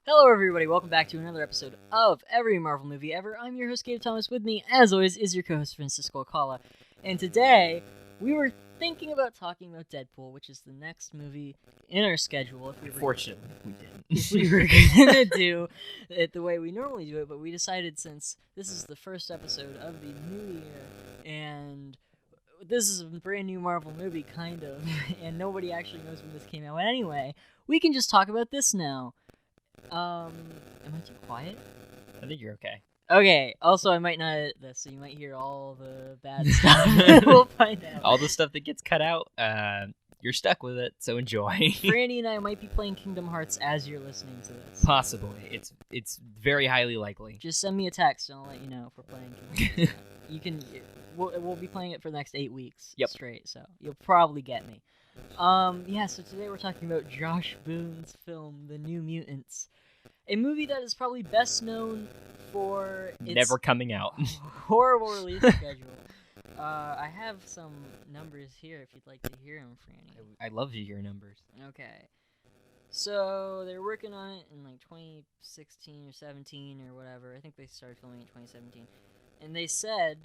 Hello everybody, welcome back to another episode of Every Marvel Movie Ever. I'm your host, Gabe Thomas. With me, as always, is your co-host, Francisco Alcala. And today, we were thinking about talking about Deadpool, which is the next movie in our schedule. Unfortunately, we didn't. If we were going to do it the way we normally do it, but we decided since this is the first episode of the new year, and this is a brand new Marvel movie, kind of, and nobody actually knows when this came out anyway, we can just talk about this now. Am I too quiet? I think you're okay. Okay, also I might not edit this, so you might hear all the bad stuff. We'll find out. All the stuff that gets cut out, you're stuck with it, so enjoy. Franny and I might be playing Kingdom Hearts as you're listening to this. Possibly. It's very highly likely. Just send me a text and I'll let you know if we're playing Kingdom Hearts. We'll be playing it for the next 8 weeks straight, so you'll probably get me. So today we're talking about Josh Boone's film, The New Mutants. A movie that is probably best known for its never coming out. horrible release schedule. I have some numbers here if you'd like to hear them, Franny. I love to hear numbers. Okay. So they're working on it in like 2016 or 17 or whatever. I think they started filming in 2017. And they said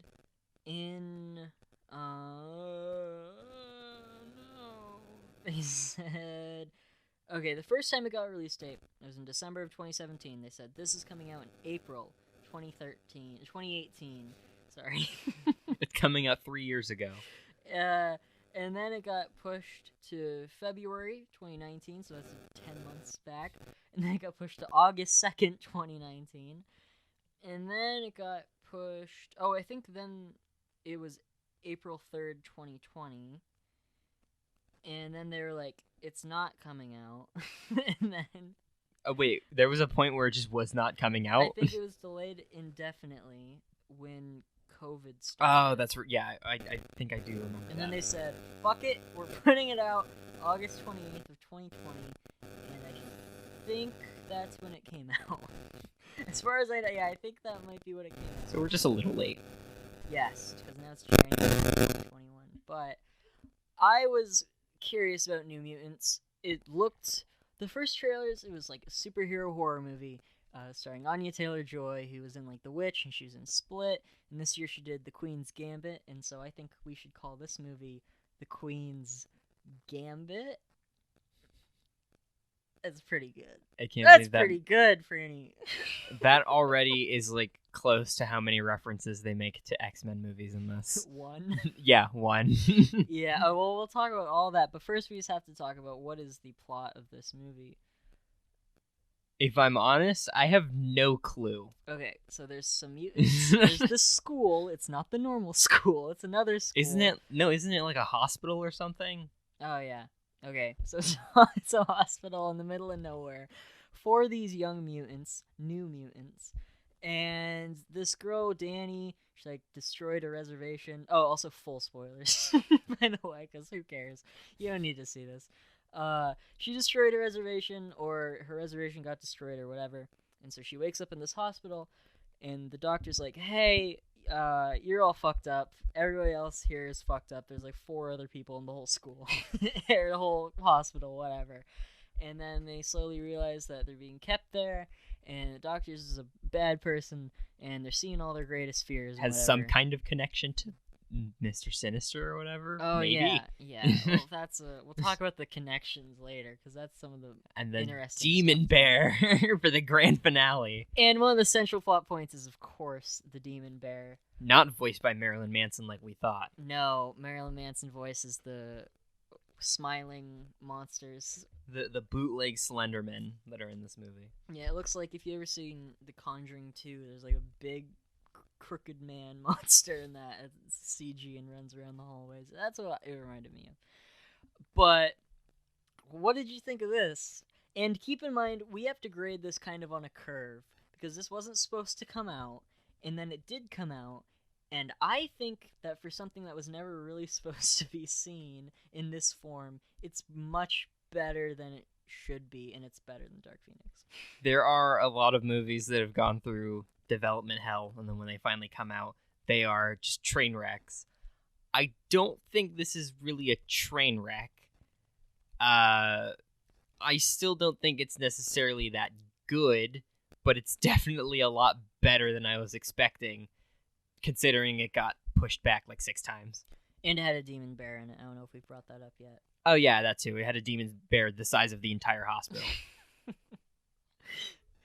They said, okay, the first time it got a release date was in December of 2017. They said, this is coming out in April 2018. Sorry. It's coming out 3 years ago. And then it got pushed to February 2019, so that's 10 months back. And then it got pushed to August 2nd, 2019. And then it got pushed, I think then it was April 3rd, 2020. And then they were like, it's not coming out. And then... Oh, wait. There was a point where it just was not coming out? I think it was delayed indefinitely when COVID started. Oh, that's... Yeah, I think I do remember And that. then they said, fuck it, we're putting it out August 28th of 2020. And I think that's when it came out. As far as I think that might be what it came out. So we're just a little late. Yes, because now it's January 2021. But I was curious about New Mutants. It looked, the first trailers, it was like a superhero horror movie starring Anya Taylor-Joy, who was in like The Witch, and she was in Split, and this year she did The Queen's Gambit, and so I think we should call this movie The Queen's Gambit. That's pretty good. That's pretty good, Franny. That already is like close to how many references they make to XMen movies in this. One? Yeah, one. Yeah, well, we'll talk about all that, but first we just have to talk about what is the plot of this movie. If I'm honest, I have no clue. Okay, so there's some mutants. There's this school. It's not the normal school. It's another school. Isn't it like a hospital or something? Oh, yeah. Okay, so it's a hospital in the middle of nowhere for these young mutants, new mutants. And this girl, Danny, she, like, destroyed a reservation. Oh, also full spoilers, by the way, because who cares? You don't need to see this. She destroyed a reservation, or her reservation got destroyed, or whatever. And so she wakes up in this hospital, and the doctor's like, hey, you're all fucked up. Everybody else here is fucked up. There's like 4 other people in the whole school, or the whole hospital, whatever. And then they slowly realize that they're being kept there, and the doctor is a bad person, and they're seeing all their greatest fears. Has some kind of connection to Mr. Sinister or whatever. Oh, maybe. yeah. Well, we'll talk about the connections later, because that's some of the and then interesting Demon stuff. Bear for the grand finale. And one of the central plot points is, of course, the Demon Bear. Not voiced by Marilyn Manson like we thought. No, Marilyn Manson voices the smiling monsters. The bootleg Slendermen that are in this movie. Yeah, it looks like if you ever seen The Conjuring 2, there's like a big crooked man monster in that. It's CG and runs around the hallways. That's what it reminded me of. But what did you think of this? And keep in mind, we have to grade this kind of on a curve, because this wasn't supposed to come out, and then it did come out, and I think that for something that was never really supposed to be seen in this form, it's much better than it should be, and it's better than Dark Phoenix. There are a lot of movies that have gone through development hell, and then when they finally come out, they are just train wrecks. I don't think this is really a train wreck. I still don't think it's necessarily that good, but it's definitely a lot better than I was expecting, considering it got pushed back like 6 times. And it had a demon bear in it. I don't know if we brought that up yet. Oh yeah, that too. It had a demon bear the size of the entire hospital.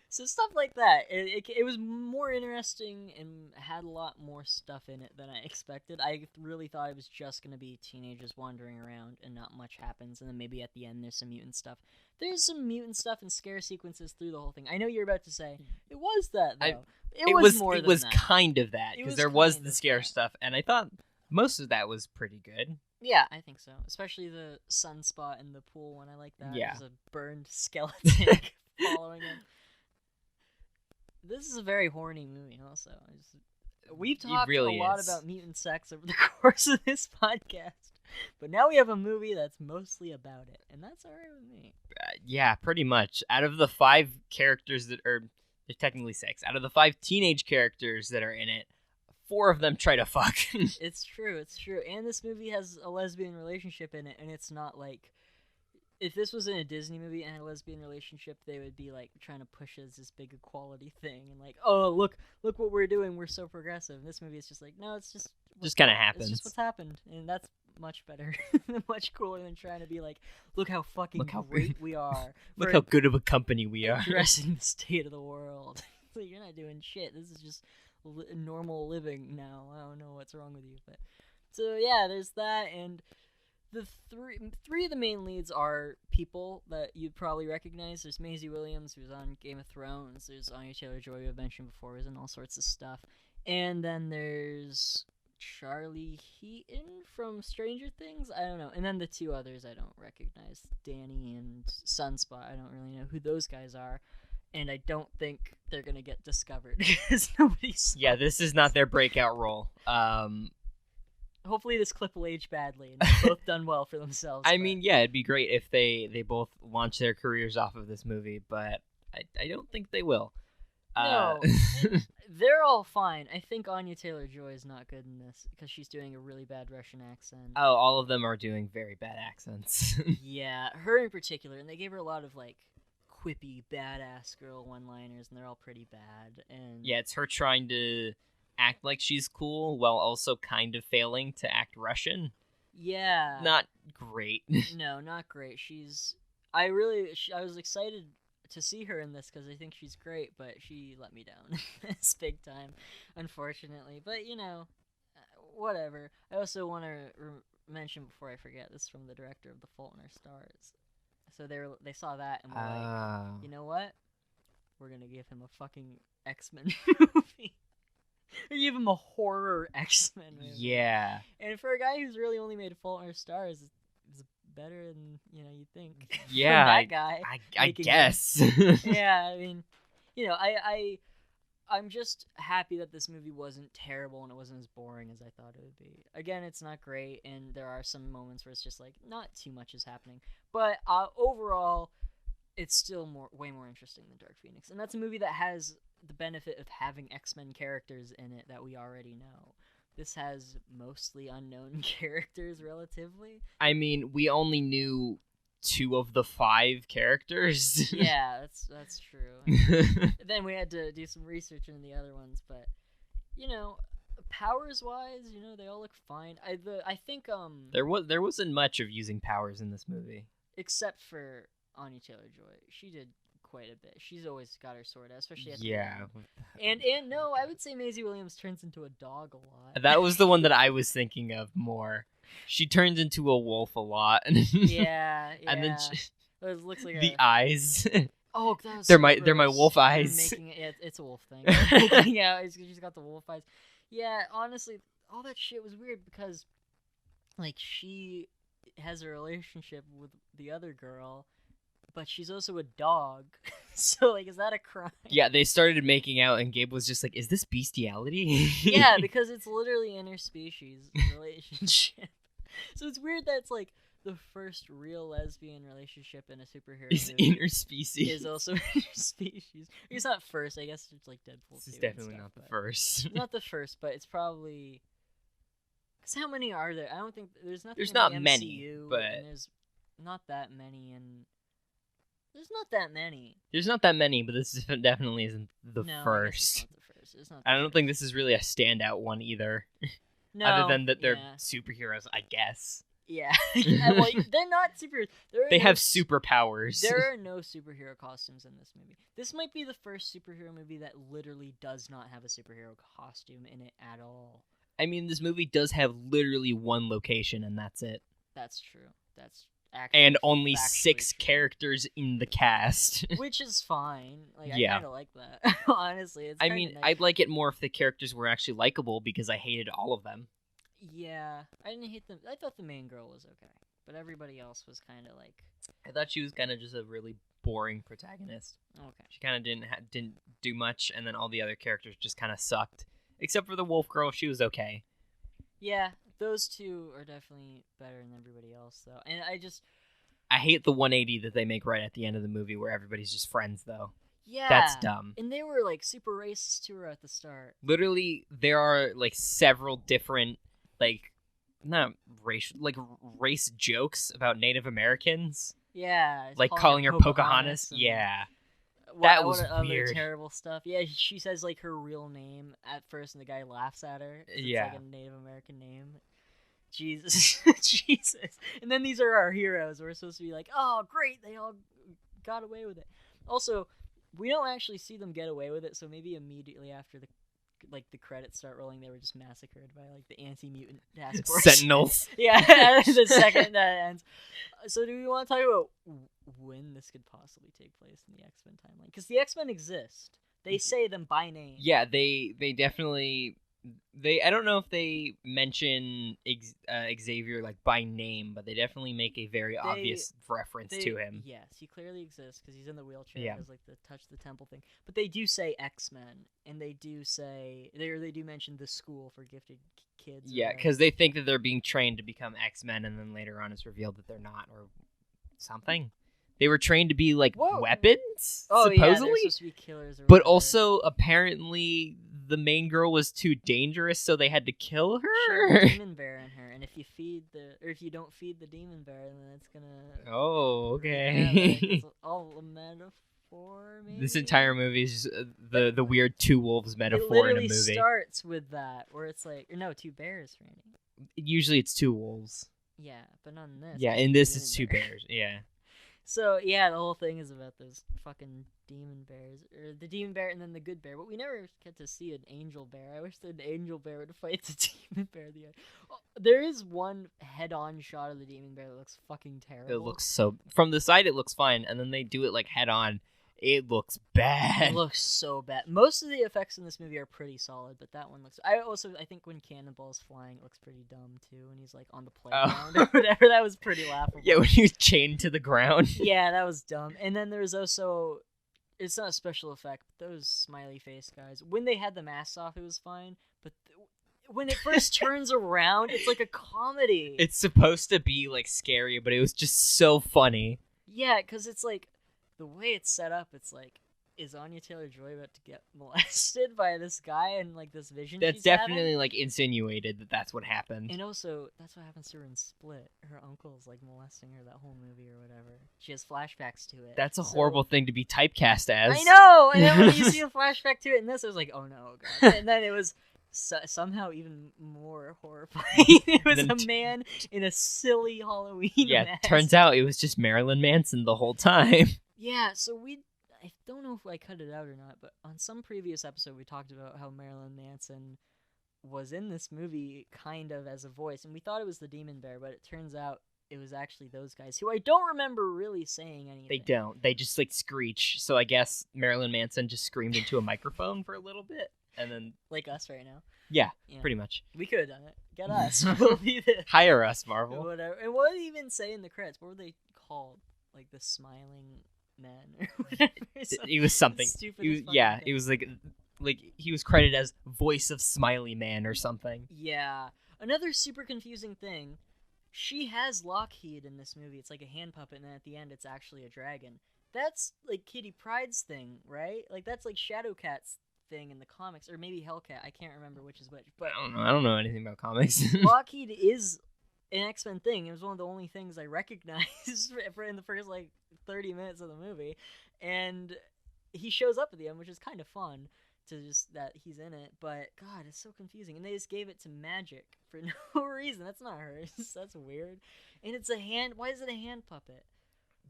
So stuff like that. It was more interesting and had a lot more stuff in it than I expected. I really thought it was just going to be teenagers wandering around and not much happens. And then maybe at the end there's some mutant stuff. There's some mutant stuff and scare sequences through the whole thing. I know you're about to say, it was that, though. It was more it than was that. kind of that, because there was the scare that. stuff, and I thought most of that was pretty good. Yeah, I think so. Especially the sunspot in the pool one. I like that. Yeah. There's a burned skeleton following him. This is a very horny movie, also. We've talked really a lot is. about mutant sex over the course of this podcast, but now we have a movie that's mostly about it, and that's alright with me. Yeah, pretty much. Out of the 5 characters that are, there's technically 6. Out of the 5 teenage characters that are in it, 4 of them try to fuck. It's true. And this movie has a lesbian relationship in it, and it's not like, if this was in a Disney movie and had a lesbian relationship, they would be like trying to push it as this big equality thing, and like, oh, look what we're doing, we're so progressive. This movie is just like, no, it's just kind of happens. It's just what's happened, and that's much better, much cooler than trying to be like, look how great we are. Look how good of a company we are. Addressing the state of the world. So you're not doing shit. This is just normal living now. I don't know what's wrong with you, but so yeah, there's that, and the three of the main leads are people that you'd probably recognize. There's Maisie Williams, who's on Game of Thrones. There's Anya Taylor-Joy, who I've mentioned before, who's in all sorts of stuff. And then there's Charlie Heaton from Stranger Things. I don't know. And then the 2 others I don't recognize, Danny and Sunspot. I don't really know who those guys are. And I don't think they're going to get discovered because nobody's. Yeah, this is not their breakout role. Hopefully this clip will age badly and they've both done well for themselves. I mean, yeah, it'd be great if they both launch their careers off of this movie, but I don't think they will. No, they're all fine. I think Anya Taylor-Joy is not good in this because she's doing a really bad Russian accent. Oh, all of them are doing very bad accents. Yeah, her in particular, and they gave her a lot of like quippy badass girl one-liners, and they're all pretty bad. And yeah, it's her trying to act like she's cool while also kind of failing to act Russian. Yeah, Not great. No, not great. I was excited to see her in this because I think she's great, but she let me down. It's big time, unfortunately. But whatever. I also want to mention before I forget, this is from the director of The Fault in Our Stars. So they saw that and were like, you know what? We're gonna give him a fucking X-Men movie. Or give him a horror X-Men movie. Yeah. And for a guy who's really only made Fault in Our Stars, it's better than you think. Yeah, that guy. I guess. Yeah, I mean, I'm just happy that this movie wasn't terrible and it wasn't as boring as I thought it would be. Again, it's not great, and there are some moments where it's just like not too much is happening, but overall, it's still way more interesting than Dark Phoenix, and that's a movie that has the benefit of having X-Men characters in it that we already know. This has mostly unknown characters, relatively. I mean, we only knew 2 of the 5 characters. Yeah, that's true. Then we had to do some research into the other ones, but powers wise, they all look fine. I think there wasn't much of using powers in this movie, except for Anya Taylor-Joy. She did quite a bit. She's always got her sword out, especially at the end. And no, I would say Maisie Williams turns into a dog a lot. That was the one that I was thinking of more. She turns into a wolf a lot. Yeah. And then it looks like the eyes. Oh, that was they're so my gross. wolf eyes. It's a wolf thing. Yeah, she's got the wolf eyes. Yeah, honestly, all that shit was weird because, like, she has a relationship with the other girl, but she's also a dog. So, like, is that a crime? Yeah, they started making out, and Gabe was just like, "Is this bestiality?" Yeah, because it's literally interspecies relationship. So it's weird that it's like the first real lesbian relationship in a superhero movie interspecies. is also interspecies. It's not first, I guess it's like Deadpool 2. This is definitely not the first. Not the first, but it's probably... Because how many are there? I don't think... There's nothing There's in not the many, MCU, but... and there's not that many in... There's not that many. There's not that many, but this definitely isn't the No, I guess first. it's not the first. It's not the I don't first. think this is really a standout one either. No, Other than that they're yeah. superheroes, I guess. Yeah. Yeah, well, they're not superheroes. They have superpowers. There are no superhero costumes in this movie. This might be the first superhero movie that literally does not have a superhero costume in it at all. I mean, this movie does have literally one location, and that's it. That's true. That's actually And only factually 6 true. characters in the cast. Which is fine. Like, Yeah. I kind of like that. Honestly, it's I kinda mean, nice. I'd like it more if the characters were actually likable, because I hated all of them. Yeah, I didn't hate them. I thought the main girl was okay, but everybody else was kind of like, I thought she was kind of just a really boring protagonist. okay. She kind of didn't do much, and then all the other characters just kind of sucked. Except for the wolf girl, she was okay. Yeah, those two are definitely better than everybody else, though. And I hate the 180 that they make right at the end of the movie where everybody's just friends, though. yeah, That's dumb. And they were like super racist to her at the start. Literally, there are like several different, like, not race jokes about Native Americans. Yeah, Like calling her Pocahontas. and Yeah. what- that what was other weird. terrible stuff. Yeah, she says like her real name at first, and the guy laughs at her. 'Cause Yeah. it's like a Native American name. Jesus, Jesus. And then these are our heroes. We're supposed to be like, oh, great, they all got away with it. Also, we don't actually see them get away with it, so maybe immediately after the credits start rolling, they were just massacred by like the anti-mutant task force. Sentinels. Yeah, the second that ends. So do we want to talk about when this could possibly take place in the X-Men timeline? Because the X-Men exist. They say them by name. Yeah, they definitely... I don't know if they mention Xavier like by name, but they definitely make a very obvious reference to him. Yes, he clearly exists because he's in the wheelchair. Yeah. Because like the touch the temple thing. But they do say X-Men, and they do say they do mention the school for gifted kids. or Yeah, whatever. because they think that they're being trained to become X-Men, and then later on it's revealed that they're not, or something. They were trained to be like Whoa. weapons, oh yeah, they're supposedly. supposed to be killers. Or But whatever. also, apparently, the main girl was too dangerous, so they had to kill her. Share a demon bear in her, and if you don't feed the demon bear, then it's gonna. Oh, Yeah, okay. like, it's all a metaphor. Maybe This entire movie is just the weird two wolves metaphor it in a literally movie. starts with that, where it's like, or no, two bears, Randy. Usually it's two wolves. Yeah, but not in this. Yeah, it's in a this demon it's two bear. bears. Yeah. So yeah, the whole thing is about those fucking demon bears, or the demon bear and then the good bear. But we never get to see an angel bear. I wish the angel bear would fight the demon bear. There is one head-on shot of the demon bear that looks fucking terrible. It looks so... From the side, it looks fine, and then they do it, like, head-on. It looks bad. It looks so bad. Most of the effects in this movie are pretty solid, but that one looks... I think when Cannonball's flying, it looks pretty dumb, too. When he's, like, on the playground or whatever, that was pretty laughable. Yeah, when he was chained to the ground. Yeah, that was dumb. And then there's also... It's not a special effect, but those smiley face guys, when they had the masks off, it was fine. But when it first turns around, it's like a comedy. It's supposed to be, like, scary, but it was just so funny. Yeah, because it's like, the way it's set up, it's like, is Anya Taylor-Joy about to get molested by this guy and like this vision That's she's definitely, having? like, insinuated that that's what happened. And also, that's what happens to her in Split. Her uncle's like molesting her that whole movie or whatever. She has flashbacks to it. That's a So- horrible thing to be typecast as. I know! And then when you see a flashback to it in this, I was like, oh no, God. And then it was somehow even more horrifying. It was Then a man in a silly Halloween Yeah, mask. turns out it was just Marilyn Manson the whole time. Yeah, so I don't know if I cut it out or not, but on some previous episode we talked about how Marilyn Manson was in this movie kind of as a voice, and we thought it was the Demon Bear, but it turns out it was actually those guys, who I don't remember really saying anything. They don't. They just, like, screech. So I guess Marilyn Manson just screamed into a microphone for a little bit, and then... Like us right now. Yeah, Yeah. pretty much. We could have done it. Get us. We'll be the... Hire us, Marvel. Whatever. And what did he even say in the credits? What were they called? Like the Smiling Men or whatever. It was something. Stupid It was, yeah, it was like he was credited as voice of Smiley Man or something. Yeah. Another super confusing thing. She has Lockheed in this movie. It's like a hand puppet, and then at the end, it's actually a dragon. That's like Kitty Pryde's thing, right? Like that's like Shadowcat's thing in the comics, or maybe Hellcat. I can't remember which is which. But I don't know. I don't know anything about comics. Lockheed is an X-Men thing. It was one of the only things I recognized for in the first like 30 minutes of the movie, and he shows up at the end, which is kind of fun to just that he's in it. But God, it's so confusing, and they just gave it to Magic for no reason. That's not hers. That's weird. And it's a hand. Why is it a hand puppet?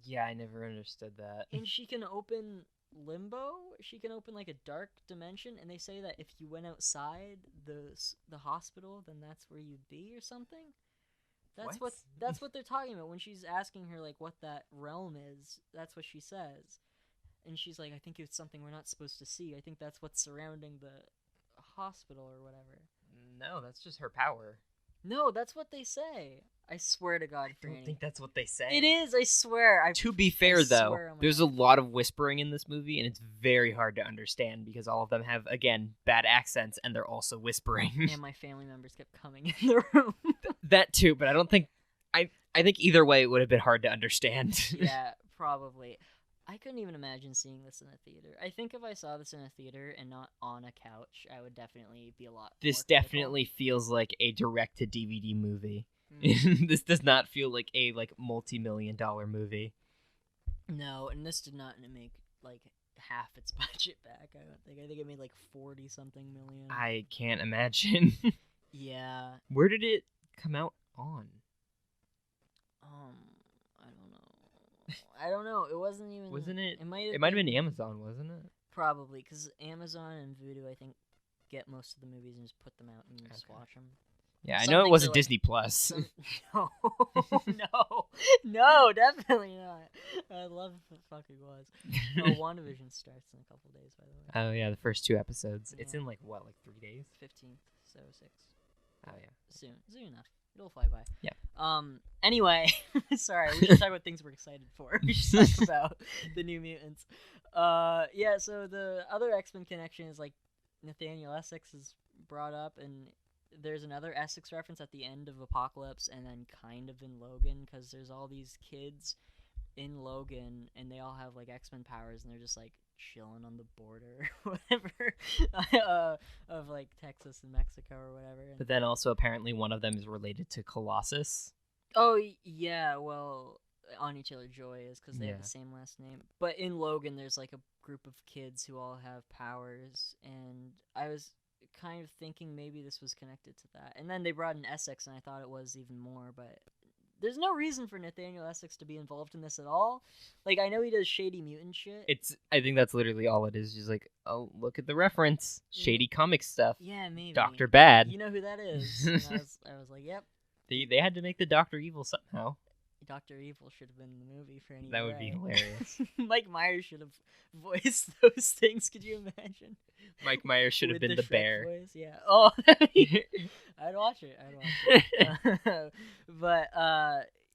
Yeah, I never understood that. And she can open limbo. She can open like a dark dimension, and they say that if you went outside the hospital, then that's where you'd be or something. That's what they're talking about when she's asking her like what that realm is. That's what she says, and she's like, I think it's something we're not supposed to see. I think that's what's surrounding the hospital or whatever. No, that's just her power. No, that's what they say. I swear to God, I don't think that's what they say. It is, I swear. To be fair, though, there's a lot of whispering in this movie, and it's very hard to understand because all of them have, again, bad accents, and they're also whispering. And my family members kept coming in the room. That too, but I don't think... I think either way it would have been hard to understand. Yeah, probably. I couldn't even imagine seeing this in a theater. I think if I saw this in a theater and not on a couch, I would definitely be a lot This more definitely feels like a direct-to-DVD movie. Mm. This does not feel like a multi-million-dollar movie. No, and this did not make like half its budget back. I don't think. I think it made like 40-something million. I can't imagine. Yeah. Where did it come out on? I don't know. It wasn't even. Wasn't it? It might have been Amazon, wasn't it? Probably, because Amazon and Vudu, I think, get most of the movies and just put them out and just watch them. Yeah, Some I know it things wasn't are, like, Disney Plus. No, definitely not. I'd love if it fucking was. Oh, WandaVision starts in a couple days, by the way. Oh yeah, the first 2 episodes. It's Yeah. in like 3 days? 15th, so 6. Oh yeah. Soon enough. It'll fly by. Yeah. Anyway, sorry, we should talk about things we're excited for. We should talk about the New Mutants. Yeah, so the other X-Men connection is like Nathaniel Essex is brought up, and there's another Essex reference at the end of Apocalypse and then kind of in Logan, because there's all these kids in Logan and they all have like X-Men powers and they're just like chilling on the border whatever of like Texas and Mexico or whatever. But then also apparently one of them is related to Colossus. Oh yeah, well, Anya Taylor-Joy is because they have Yeah. the same last name. But in Logan there's like a group of kids who all have powers, and I was kind of thinking maybe this was connected to that. And then they brought in Essex and I thought it was even more, but there's no reason for Nathaniel Essex to be involved in this at all. Like, I know he does shady mutant shit. I think that's literally all it is. Just like, oh, look at the reference. Shady comic stuff. Yeah, maybe. Dr. Bad. You know who that is. And I was like, yep. They had to make the Dr. Evil somehow. Dr. Evil should have been in the movie for any That would be hilarious. Mike Myers should have voiced those things. Could you imagine? Mike Myers should have With been the Shrek bear. voice, yeah. Oh, I'd watch it. But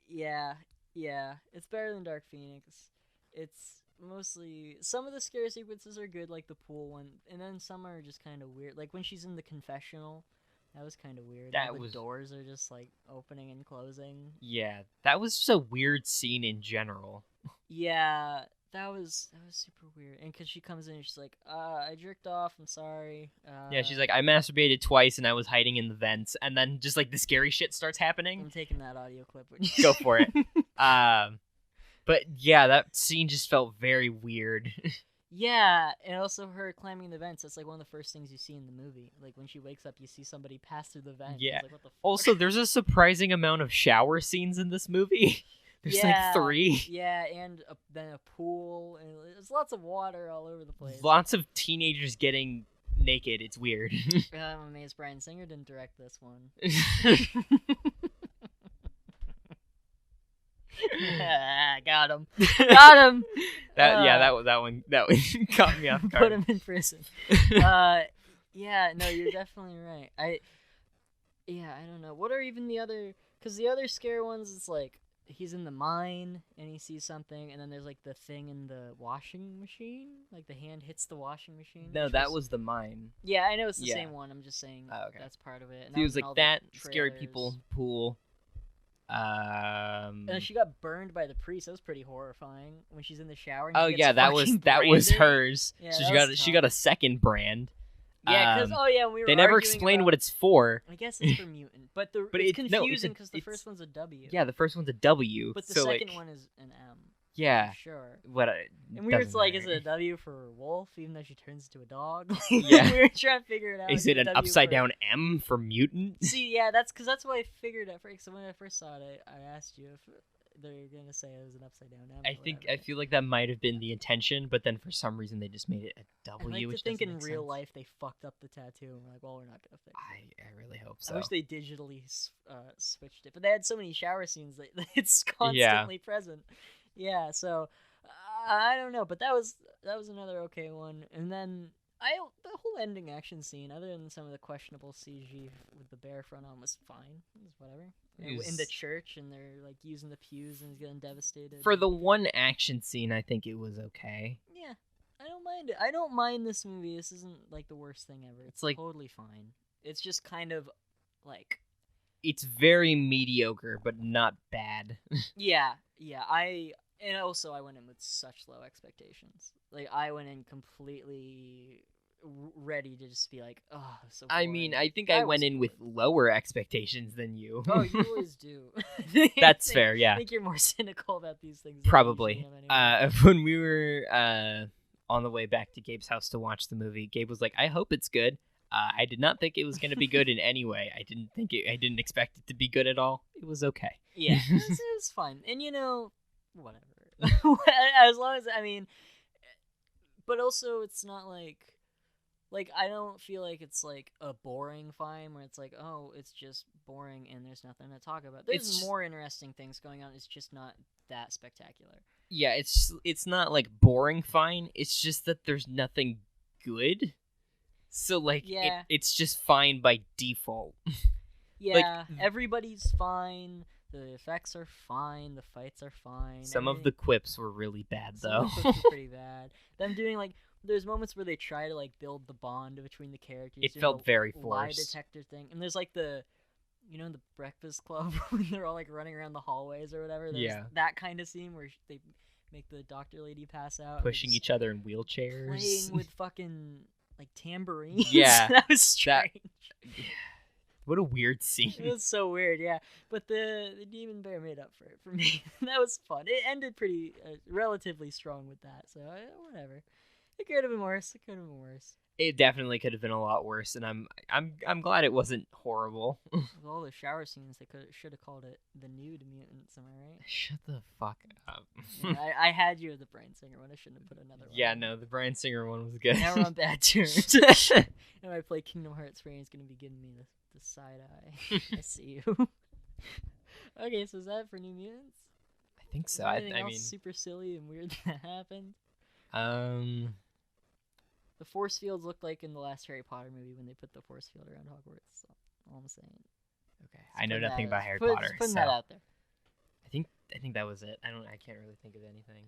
yeah, it's better than Dark Phoenix. It's mostly, some of the scary sequences are good, like the pool one, and then some are just kind of weird. Like when she's in the confessional, that was kind of weird. The doors are just like opening and closing. Yeah, that was just a weird scene in general. Yeah, that was super weird. And because she comes in and she's like, I jerked off, I'm sorry. Yeah, she's like, I masturbated twice and I was hiding in the vents. And then just like the scary shit starts happening. I'm taking that audio clip. Go for it. But yeah, that scene just felt very weird. Yeah, and also her climbing the vents. That's like one of the first things you see in the movie. Like when she wakes up, you see somebody pass through the vents. Yeah. Like, what the fuck? Also, there's a surprising amount of shower scenes in this movie. There's like 3. Yeah, and then a pool, and there's lots of water all over the place. Lots of teenagers getting naked. It's weird. I'm amazed Bryan Singer didn't direct this one. Got him. That one caught me off guard. Put him in prison. Yeah, no, you're definitely right. I don't know. What are even the other? Because the other scare ones, it's like he's in the mine and he sees something, and then there's like the thing in the washing machine, like the hand hits the washing machine. No, that was the mine. Yeah, I know it's the same one. I'm just saying that's part of it. And it was like that scary trailers. people pool. And then she got burned by the priest. That was pretty horrifying when she's in the shower. And Oh she gets yeah, that was branded. hers. Yeah, so that she got a second brand. Yeah, because when we were they never arguing explained about, what it's for. I guess it's for mutant, but it's confusing because the first one's a W. Yeah, the first one's a W. But the so second like, one is an M. Yeah. For sure. What? And we were doesn't like, matter. is it a W for wolf, even though she turns into a dog? Yeah. We were trying to figure it out. Is it an W upside for... down M for mutant? See, yeah, that's what I figured at first. So when I first saw it, I asked you if they're gonna say it was an upside down M. I feel like that might have been the intention, but then for some reason they just made it a W. I like to which think doesn't in make real sense. life they fucked up the tattoo and we're like, well, we're not gonna fix it. I really hope so. I wish they digitally switched it, but they had so many shower scenes that it's constantly present. Yeah, so I don't know, but that was another okay one. And then the whole ending action scene, other than some of the questionable CG with the bear front on, was fine. It was whatever. In the church, and they're like using the pews, and he's getting devastated. For the one action scene, I think it was okay. Yeah, I don't mind it. I don't mind this movie. This isn't like the worst thing ever. It's like totally fine. It's just kind of like it's very mediocre, but not bad. yeah. And also, I went in with such low expectations. Like, I went in completely ready to just be like, oh, so boring. I mean, I think I went in with lower expectations than you. Oh, you always do. That's fair, yeah. I think you're more cynical about these things. Probably. Anyway. When we were on the way back to Gabe's house to watch the movie, Gabe was like, I hope it's good. I did not think it was going to be good in any way. I didn't expect it to be good at all. It was okay. Yeah, it was fine. And, whatever. As long as, but also it's not like I don't feel like it's like a boring fine where it's like, oh, it's just boring and there's nothing to talk about. There's more interesting things going on. It's just not that spectacular. Yeah, it's not like boring fine. It's just that there's nothing good. So like it's just fine by default. Yeah, everybody's fine. The effects are fine. The fights are fine. Some of the quips were really bad, though. Some of the quips were pretty bad. Them doing there's moments where they try to build the bond between the characters. It felt very forced. Lie detector thing, and there's the Breakfast Club when they're all running around the hallways or whatever. There's that kind of scene where they make the doctor lady pass out, pushing each other in wheelchairs, playing with fucking tambourines. Yeah, that was strange. What a weird scene. It was so weird, yeah. But the Demon Bear made up for it for me. That was fun. It ended pretty relatively strong with that, so whatever. It could have been worse. It definitely could have been a lot worse, and I'm glad it wasn't horrible. With all the shower scenes, they should have called it the Nude Mutants. Am I right? Shut the fuck up. Yeah, I had you as the Bryan Singer one. I shouldn't have put another one. Yeah, no, the Bryan Singer one was good. Now we're on bad terms. And I play Kingdom Hearts 3, he's gonna be giving me the side eye. I see you. Okay, so is that for New Mutants? I think so. Anything else super silly and weird that happened? The force fields looked like in the last Harry Potter movie when they put the force field around Hogwarts. So, all I'm saying. Okay, I know nothing about Harry Potter. Just putting that out there. I think that was it. I can't really think of anything.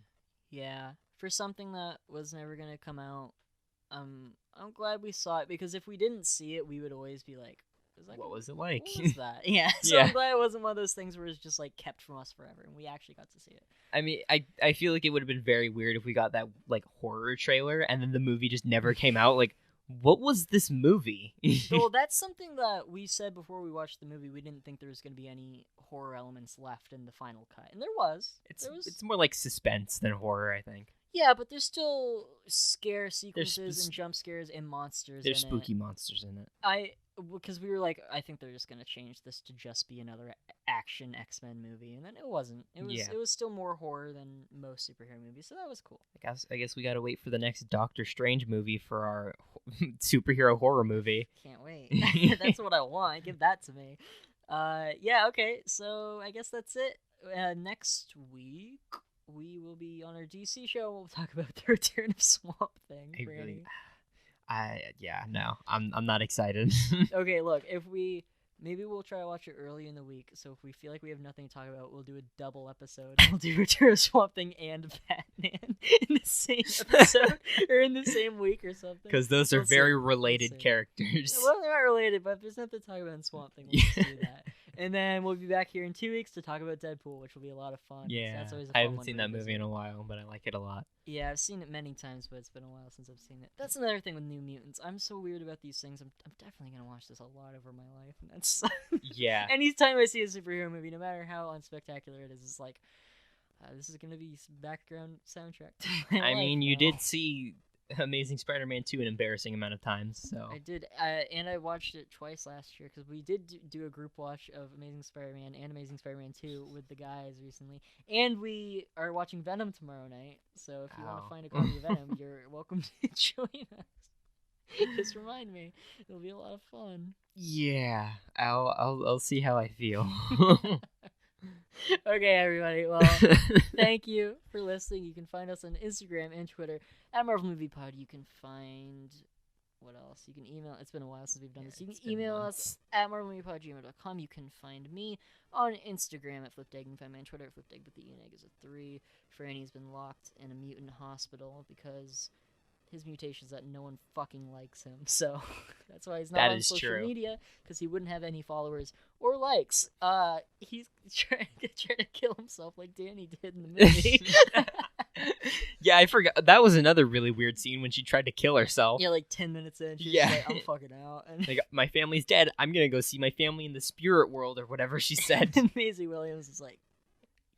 Yeah, for something that was never gonna come out, I'm glad we saw it, because if we didn't see it, we would always be like, what was it like? What was that? Yeah. So I'm glad it wasn't one of those things where it's just kept from us forever, and we actually got to see it. I mean, I feel like it would have been very weird if we got that horror trailer and then the movie just never came out. What was this movie? Well, that's something that we said before we watched the movie. We didn't think there was going to be any horror elements left in the final cut, and there was. It's more like suspense than horror, I think. Yeah, but there's still scare sequences and jump scares and monsters. There's spooky monsters in it. Because we were like, I think they're just gonna change this to just be another action X-Men movie, and then it wasn't. It was still more horror than most superhero movies, so that was cool. I guess we gotta wait for the next Doctor Strange movie for our superhero horror movie. Can't wait. That's what I want. Give that to me. Yeah. Okay. So I guess that's it. Next week we will be on our DC show. We'll talk about the return of Swamp Thing. I'm not excited. Okay, look, maybe we'll try to watch it early in the week, so if we feel like we have nothing to talk about, we'll do a double episode. We'll do Return of Swamp Thing and Batman in the same episode, or in the same week or something. Because those are very related characters. Well, they're not related, but if there's nothing to talk about in Swamp Thing, we'll just do that. And then we'll be back here in 2 weeks to talk about Deadpool, which will be a lot of fun. Yeah, that's always a I fun haven't one seen to that movie revisit. in a while, but I like it a lot. Yeah, I've seen it many times, but it's been a while since I've seen it. That's another thing with New Mutants. I'm so weird about these things. I'm definitely going to watch this a lot over my life, and that's... Yeah. Anytime I see a superhero movie, no matter how unspectacular it is, it's like, This is gonna be some background soundtrack to my I life mean, you now. did see Amazing Spider-Man 2 an embarrassing amount of times, so I did, and I watched it twice last year because we did do a group watch of Amazing Spider-Man and Amazing Spider-Man 2 with the guys recently, and we are watching Venom tomorrow night. So if you want to find a copy of Venom, you're welcome to join us. Just remind me; it'll be a lot of fun. yeah, I'll see how I feel. Okay, everybody. Well, thank you for listening. You can find us on Instagram and Twitter at Marvel Movie Pod. You can find what else? You can email. It's been a while since we've done this. You can email us at marvelmoviepod@gmail.com. You can find me on Instagram at flipdag. You can find me on Twitter at flipdag, but the Eneg is a 3. Franny's been locked in a mutant hospital because his mutation is that no one fucking likes him. So that's why he's not on social media, because he wouldn't have any followers or likes. He's trying to kill himself like Danny did in the movie. Yeah, I forgot. That was another really weird scene when she tried to kill herself. Yeah, like 10 minutes in, she's like, I'm fucking out. And like, my family's dead. I'm gonna go see my family in the spirit world, or whatever she said. And Maisie Williams is like,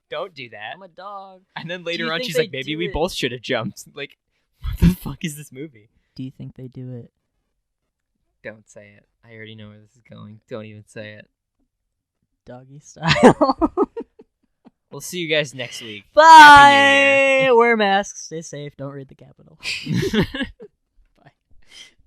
don't do that. I'm a dog. And then later on, she's like, maybe we both should have jumped. Like, what the fuck is this movie? Do you think they do it? Don't say it. I already know where this is going. Don't even say it. Doggy style. We'll see you guys next week. Bye! Wear masks. Stay safe. Don't read the Capitol.